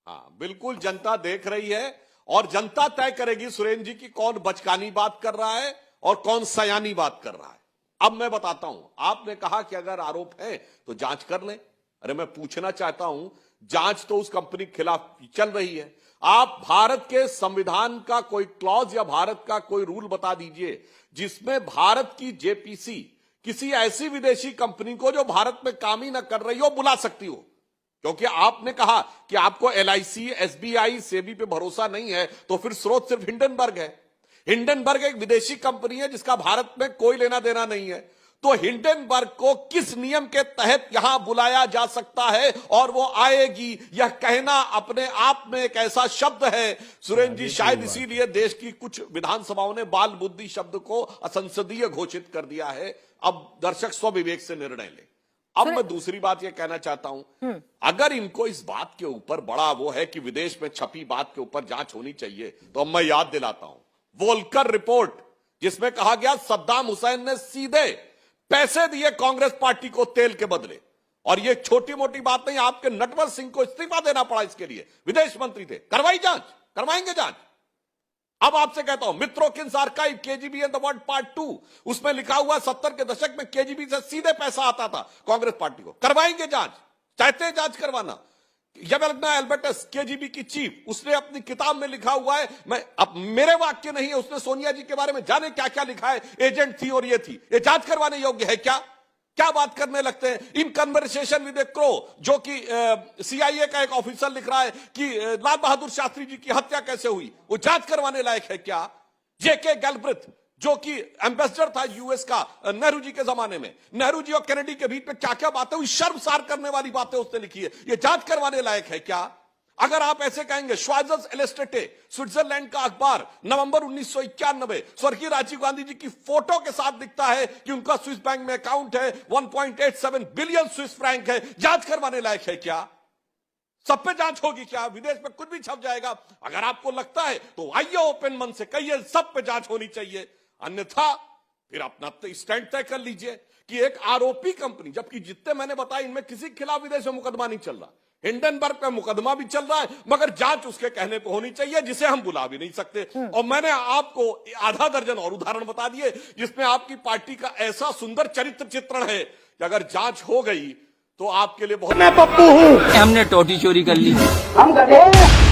हाँ, बिल्कुल जनता देख रही है और जनता तय करेगी सुरेंद्र जी की कौन बचकानी बात कर रहा है और कौन सयानी बात कर रहा है। अब मैं बताता हूं, आपने कहा कि अगर आरोप है तो जांच कर लें। अरे मैं पूछना चाहता हूं, जांच तो उस कंपनी के खिलाफ चल रही है। आप भारत के संविधान का कोई क्लॉज या भारत का कोई रूल बता दीजिए जिसमें भारत की जेपीसी किसी ऐसी विदेशी कंपनी को जो भारत में काम ही ना कर रही हो बुला सकती हो। क्योंकि आपने कहा कि आपको एलआईसी, एसबीआई, सेबी पे भरोसा नहीं है, तो फिर स्रोत सिर्फ हिंडनबर्ग है। हिंडनबर्ग एक विदेशी कंपनी है जिसका भारत में कोई लेना देना नहीं है। तो हिंडनबर्ग को किस नियम के तहत यहां बुलाया जा सकता है और वो आएगी, यह कहना अपने आप में एक ऐसा शब्द है सुरेंद्र जी, शायद इसीलिए देश की कुछ विधानसभाओं ने बाल बुद्धि शब्द को असंसदीय घोषित कर दिया है। अब दर्शक स्वविवेक से निर्णय ले। अब मैं दूसरी बात यह कहना चाहता हूं, अगर इनको इस बात के ऊपर बड़ा वो है कि विदेश में छपी बात के ऊपर जांच होनी चाहिए, तो अब मैं याद दिलाता हूं वोल्कर रिपोर्ट, जिसमें कहा गया सद्दाम हुसैन ने सीधे पैसे दिए कांग्रेस पार्टी को तेल के बदले। और ये छोटी मोटी बात नहीं, आपके नटवर सिंह को इस्तीफा देना पड़ा इसके लिए, विदेश मंत्री थे। करवाई जांच, करवाएंगे जांच। अब आपसे कहता हूं, मित्रों Keynes archive KGB and the world part 2, उसमें लिखा हुआ 70 के दशक में केजीबी से सीधे पैसा आता था कांग्रेस पार्टी को। करवाएंगे जांच, चाहते हैं जांच करवाना। यवेल्ना एल्बर्टस, केजीबी की चीफ, उसने अपनी किताब में लिखा हुआ है, मैं अब मेरे वाक्य नहीं है, उसने सोनिया जी के बारे में जाने क्या क्या लिखा है, एजेंट थी और ये थी। ये जांच करवाने योग्य है क्या? क्या बात करने लगते हैं? In conversation with A crow, जो कि सीआईए का एक ऑफिसर लिख रहा है कि लाल बहादुर शास्त्री जी की हत्या कैसे हुई, वो जांच करवाने लायक है क्या? जेके गैल्ब्रिथ, जो कि एम्बेसडर था यूएस का नेहरू जी के जमाने में, नेहरू जी और कैनेडी के बीच में क्या क्या बातें हुई, शर्मसार करने वाली बातें उसने लिखी है, ये जांच करवाने लायक है क्या? अगर आप ऐसे कहेंगे, श्वाइजर्स एलेस्टेटे, स्विट्जरलैंड का अखबार, नवंबर 1991, स्वर्गीय राजीव गांधी जी की फोटो के साथ दिखता है कि उनका स्विस बैंक में अकाउंट है, 1.87 बिलियन स्विस फ्रैंक है। जांच करवाने लायक है क्या? सब पे जांच होगी क्या? विदेश में कुछ भी छप जाएगा? अगर आपको लगता है तो आइए, ओपन मन से कहिए सब पे जांच होनी चाहिए, अन्यथा फिर अपना स्टैंड तय कर लीजिए कि एक आरोपी कंपनी, जबकि जितने मैंने बताया इनमें किसी के खिलाफ विदेश में मुकदमा नहीं चल रहा, हिंडनबर्ग पे मुकदमा भी चल रहा है, मगर जांच उसके कहने पे होनी चाहिए, जिसे हम बुला भी नहीं सकते। और मैंने आपको आधा दर्जन और उदाहरण बता दिए जिसमें आपकी पार्टी का ऐसा सुंदर चरित्र चित्रण है कि अगर जांच हो गई तो आपके लिए बहुत। मैं पप्पू हूँ, हमने टोटी चोरी कर ली, हम गधे।